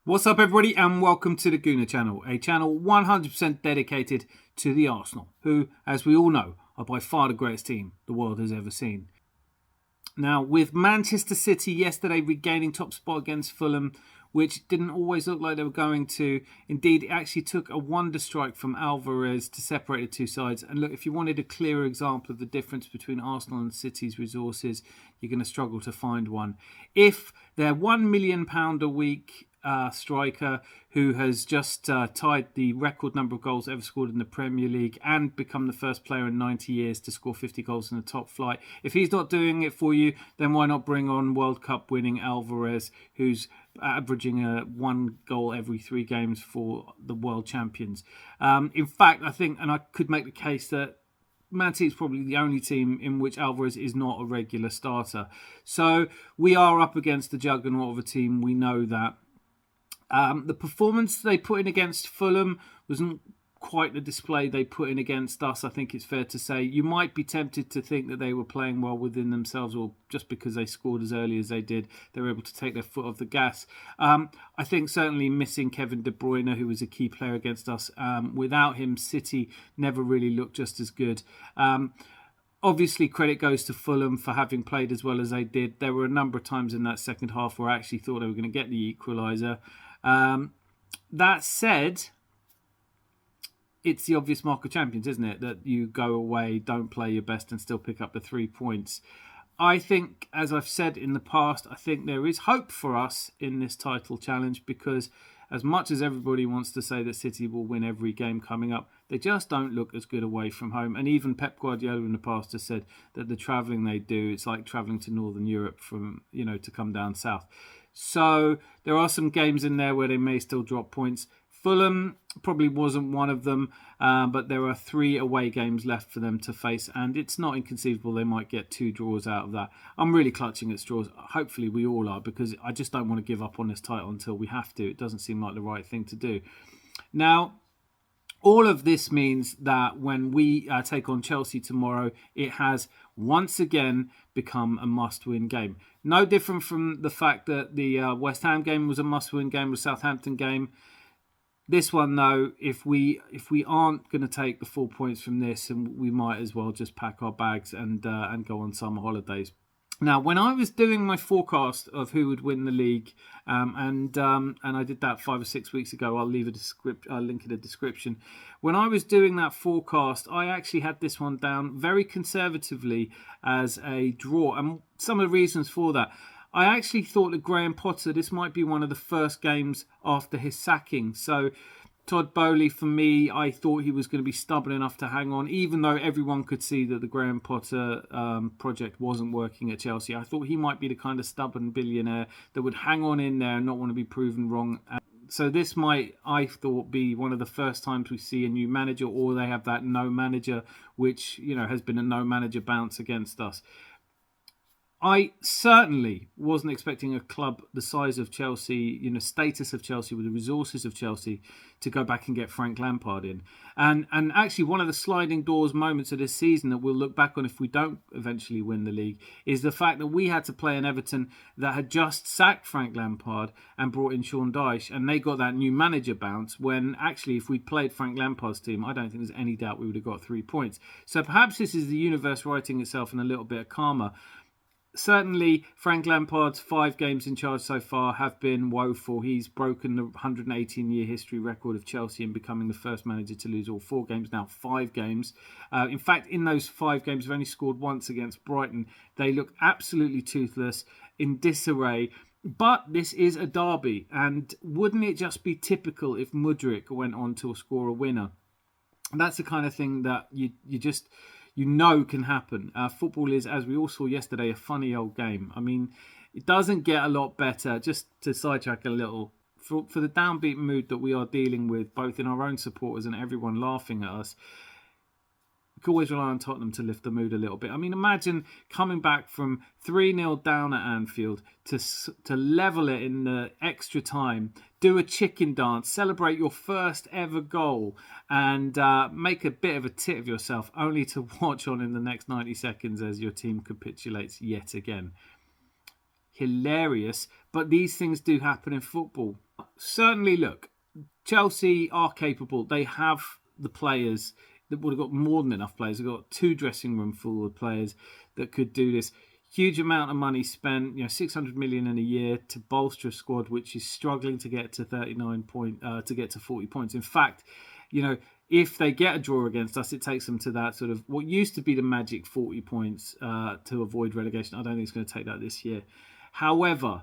What's up, everybody, and welcome to the Gooner channel, a channel 100% dedicated to the Arsenal, who, as we all know, are by far the greatest team the world has ever seen. Now, with Manchester City yesterday regaining top spot against Fulham, which didn't always look like they were going to. Indeed, it actually took a wonder strike from Alvarez to separate the two sides. And look, if you wanted a clearer example of the difference between Arsenal and City's resources, you're going to struggle to find one. If their £1 million a week striker who has just tied the record number of goals ever scored in the Premier League and become the first player in 90 years to score 50 goals in the top flight. If he's not doing it for you, then why not bring on World Cup winning Alvarez, who's averaging one goal every 3 games for the world champions. In fact, I think, and I could make the case that Man City is probably the only team in which Alvarez is not a regular starter. So we are up against the juggernaut of a team, we know that. The performance they put in against Fulham wasn't quite the display they put in against us, I think it's fair to say. You might be tempted to think that they were playing well within themselves, or just because they scored as early as they did, they were able to take their foot off the gas. I think certainly missing Kevin De Bruyne, who was a key player against us. Without him, City never really looked just as good. Obviously, credit goes to Fulham for having played as well as they did. There were a number of times in that second half where I actually thought they were going to get the equaliser. That said, it's the obvious mark of champions, isn't it? That you go away, don't play your best and still pick up the 3 points. I think, as I've said in the past, I think there is hope for us in this title challenge, because as much as everybody wants to say that City will win every game coming up, they just don't look as good away from home. And even Pep Guardiola in the past has said that the travelling they do, it's like travelling to Northern Europe from, to come down south. So there are some games in there where they may still drop points. Fulham probably wasn't one of them, but there are 3 away games left for them to face, and it's not inconceivable they might get 2 draws out of that. I'm really clutching at straws. Hopefully we all are, because I just don't want to give up on this title until we have to. It doesn't seem like the right thing to do. Now, all of this means that when we take on Chelsea tomorrow, it has once again become a must-win game. No different from the fact that the West Ham game was a must-win game, the Southampton game. This one, though, if we aren't going to take the 4 points from this, and we might as well just pack our bags and go on summer holidays. Now, when I was doing my forecast of who would win the league, and I did that 5 or 6 weeks ago, I'll leave a link in the description. When I was doing that forecast, I actually had this one down very conservatively as a draw, and some of the reasons for that. I actually thought that Graham Potter, this might be one of the first games after his sacking. So Todd Boehly, for me, I thought he was going to be stubborn enough to hang on, even though everyone could see that the Graham Potter project wasn't working at Chelsea. I thought he might be the kind of stubborn billionaire that would hang on in there and not want to be proven wrong. So this might, I thought, be one of the first times we see a new manager, or they have that no manager, which has been a no manager bounce against us. I certainly wasn't expecting a club the size of Chelsea, status of Chelsea, with the resources of Chelsea, to go back and get Frank Lampard in. And actually, one of the sliding doors moments of this season that we'll look back on if we don't eventually win the league is the fact that we had to play an Everton that had just sacked Frank Lampard and brought in Sean Dyche, and they got that new manager bounce, when actually if we'd played Frank Lampard's team, I don't think there's any doubt we would have got 3 points. So perhaps this is the universe righting itself in a little bit of karma. Certainly, Frank Lampard's 5 games in charge so far have been woeful. He's broken the 118-year history record of Chelsea in becoming the first manager to lose all 4 games, now 5 games. In fact, in those 5 games, they've only scored once against Brighton. They look absolutely toothless, in disarray. But this is a derby, and wouldn't it just be typical if Mudryk went on to score a winner? And that's the kind of thing that you can happen. Football is, as we all saw yesterday, a funny old game. I mean, it doesn't get a lot better. Just to sidetrack a little, for the downbeat mood that we are dealing with, both in our own supporters and everyone laughing at us, we can always rely on Tottenham to lift the mood a little bit. I mean, imagine coming back from 3-0 down at Anfield to level it in the extra time, do a chicken dance, celebrate your first ever goal, and make a bit of a tit of yourself, only to watch on in the next 90 seconds as your team capitulates yet again. Hilarious, but these things do happen in football. Certainly, look, Chelsea are capable. They have the players that would have got more than enough players. They've got 2 dressing room full of players that could do this. Huge amount of money spent, 600 million in a year to bolster a squad which is struggling to get to 40 points. In fact, if they get a draw against us, it takes them to that sort of what used to be the magic 40 points to avoid relegation. I don't think it's going to take that this year. However,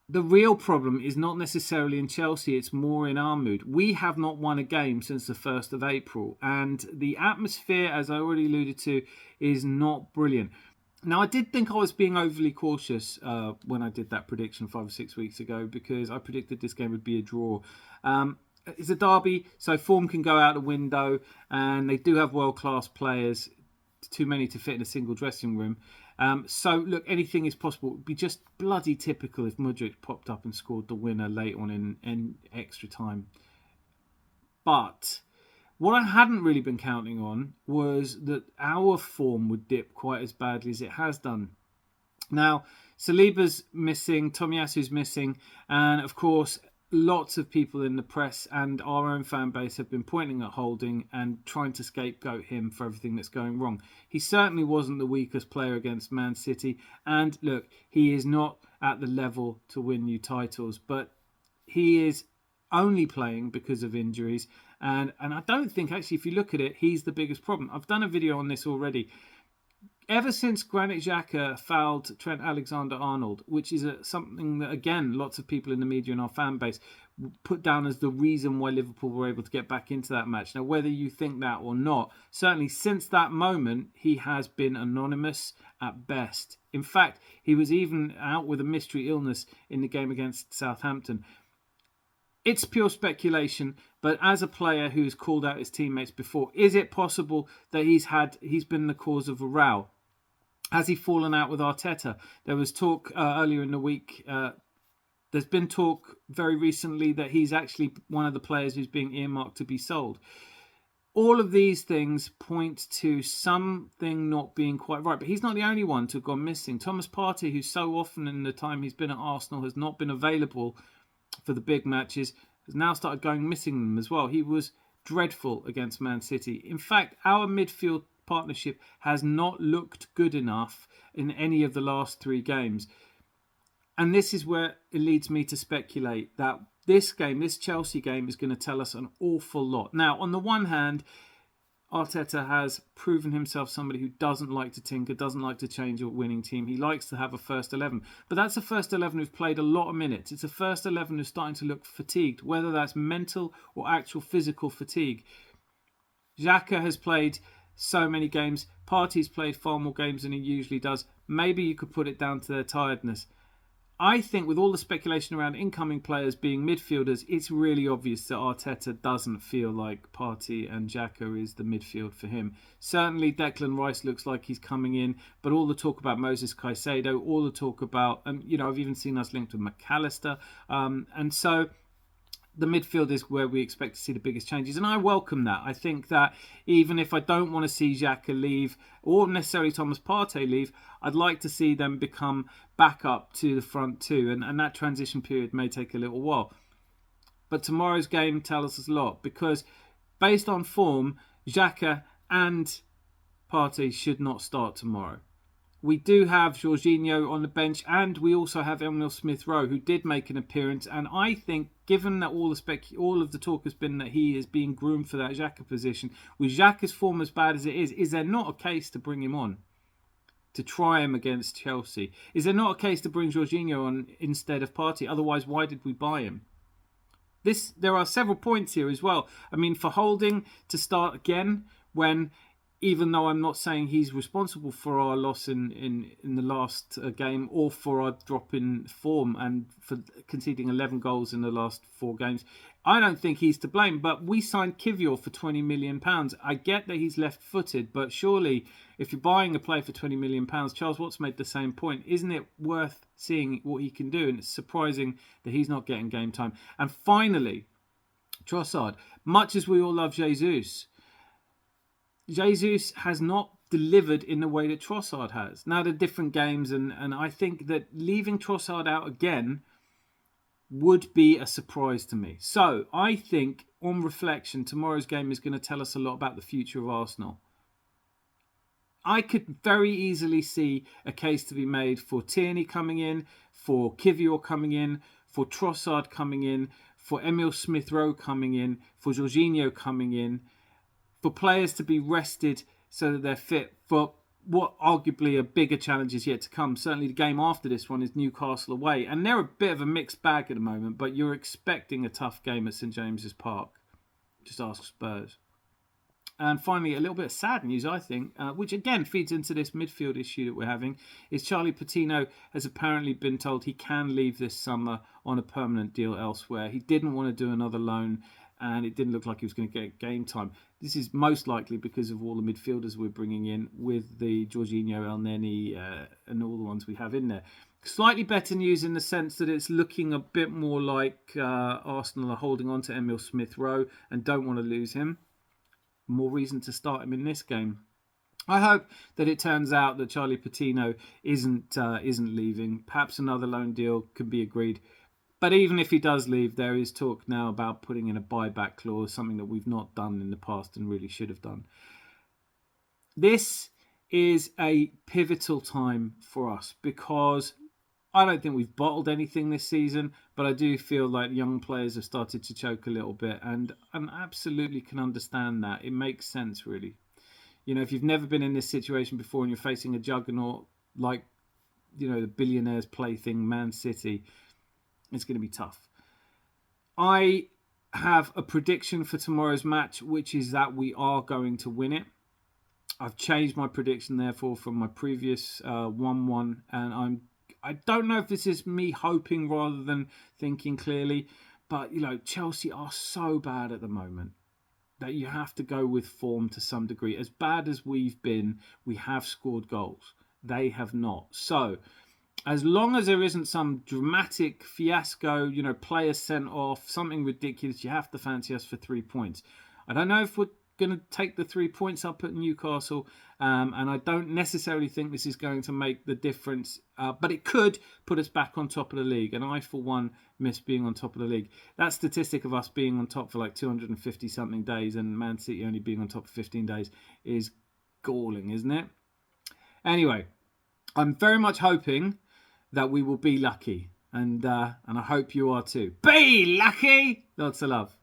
the real problem is not necessarily in Chelsea, it's more in our mood. We have not won a game since the 1st of April, and the atmosphere, as I already alluded to, is not brilliant. Now, I did think I was being overly cautious when I did that prediction 5 or 6 weeks ago, because I predicted this game would be a draw. It's a derby, so form can go out the window, and they do have world-class players, too many to fit in a single dressing room. So, look, anything is possible. It would be just bloody typical if Mudryk popped up and scored the winner late on in extra time. But what I hadn't really been counting on was that our form would dip quite as badly as it has done. Now, Saliba's missing, Tomiyasu's missing, and of course, lots of people in the press and our own fan base have been pointing at Holding and trying to scapegoat him for everything that's going wrong. He certainly wasn't the weakest player against Man City. And look, he is not at the level to win new titles, but he is only playing because of injuries. And I don't think, actually, if you look at it, he's the biggest problem. I've done a video on this already. Ever since Granit Xhaka fouled Trent Alexander-Arnold, which is something that, again, lots of people in the media and our fan base put down as the reason why Liverpool were able to get back into that match. Now, whether you think that or not, certainly since that moment, he has been anonymous at best. In fact, he was even out with a mystery illness in the game against Southampton. It's pure speculation, but as a player who's called out his teammates before, is it possible that he's been the cause of a row? Has he fallen out with Arteta? There was talk earlier in the week. There's been talk very recently that he's actually one of the players who's being earmarked to be sold. All of these things point to something not being quite right. But he's not the only one to have gone missing. Thomas Partey, who so often in the time he's been at Arsenal has not been available for the big matches, has now started going missing them as well. He was dreadful against Man City. In fact, our midfield partnership has not looked good enough in any of the last 3 games. And this is where it leads me to speculate that this Chelsea game, is going to tell us an awful lot. Now, on the one hand, Arteta has proven himself somebody who doesn't like to tinker, doesn't like to change a winning team. He likes to have a first 11. But that's a first 11 who've played a lot of minutes. It's a first 11 who's starting to look fatigued, whether that's mental or actual physical fatigue. Xhaka has played so many games. Partey's played far more games than he usually does. Maybe you could put it down to their tiredness. I think with all the speculation around incoming players being midfielders, it's really obvious that Arteta doesn't feel like Partey and Xhaka is the midfield for him. Certainly Declan Rice looks like he's coming in, but all the talk about Moses Caicedo, all the talk about, I've even seen us linked with McAllister. And so the midfield is where we expect to see the biggest changes. And I welcome that. I think that even if I don't want to see Xhaka leave or necessarily Thomas Partey leave, I'd like to see them become back up to the front two. And that transition period may take a little while. But tomorrow's game tells us a lot, because based on form, Xhaka and Partey should not start tomorrow. We do have Jorginho on the bench, and we also have Emile Smith-Rowe, who did make an appearance. And I think, given that all of the talk has been that he is being groomed for that Xhaka position, with Xhaka's form as bad as it is there not a case to bring him on, to try him against Chelsea? Is there not a case to bring Jorginho on instead of Partey? Otherwise, why did we buy him? There are several points here as well. I mean, for Holding to start again when, even though I'm not saying he's responsible for our loss in the last game or for our drop in form and for conceding 11 goals in the last 4 games, I don't think he's to blame. But we signed Kivior for £20 million. I get that he's left-footed, but surely if you're buying a player for £20 million, Charles Watts made the same point, isn't it worth seeing what he can do? And it's surprising that he's not getting game time. And finally, Trossard. Much as we all love Jesus has not delivered in the way that Trossard has. Now, they're different games, and I think that leaving Trossard out again would be a surprise to me. So I think, on reflection, tomorrow's game is going to tell us a lot about the future of Arsenal. I could very easily see a case to be made for Tierney coming in, for Kivior coming in, for Trossard coming in, for Emil Smith-Rowe coming in, for Jorginho coming in, for players to be rested so that they're fit for what arguably a bigger challenge is yet to come. Certainly the game after this one is Newcastle away. And they're a bit of a mixed bag at the moment, but you're expecting a tough game at St James's Park. Just ask Spurs. And finally, a little bit of sad news, I think, which again feeds into this midfield issue that we're having, is Charlie Patino has apparently been told he can leave this summer on a permanent deal elsewhere. He didn't want to do another loan, and it didn't look like he was going to get game time. This is most likely because of all the midfielders we're bringing in with the Jorginho, El Neni, and all the ones we have in there. Slightly better news in the sense that it's looking a bit more like Arsenal are holding on to Emil Smith-Rowe and don't want to lose him. More reason to start him in this game. I hope that it turns out that Charlie Patino isn't leaving. Perhaps another loan deal can be agreed. But even if he does leave, there is talk now about putting in a buyback clause, something that we've not done in the past and really should have done. This is a pivotal time for us because I don't think we've bottled anything this season, but I do feel like young players have started to choke a little bit, and I absolutely can understand that. It makes sense, really. You know, if you've never been in this situation before and you're facing a juggernaut like, you know, the billionaire's plaything, Man City, it's going to be tough. I have a prediction for tomorrow's match, which is that we are going to win it. I've changed my prediction, therefore, from my previous 1-1, and I don't know if this is me hoping rather than thinking clearly, but, you know, Chelsea are so bad at the moment that you have to go with form to some degree. As bad as we've been, we have scored goals. They have not. So, as long as there isn't some dramatic fiasco, you know, players sent off, something ridiculous, you have to fancy us for 3 points. I don't know if we're going to take the 3 points up at Newcastle, and I don't necessarily think this is going to make the difference, but it could put us back on top of the league, and I for one miss being on top of the league. That statistic of us being on top for like 250 something days and Man City only being on top for 15 days is galling, isn't it? Anyway, I'm very much hoping that we will be lucky, and I hope you are too. Be lucky! Lots of love.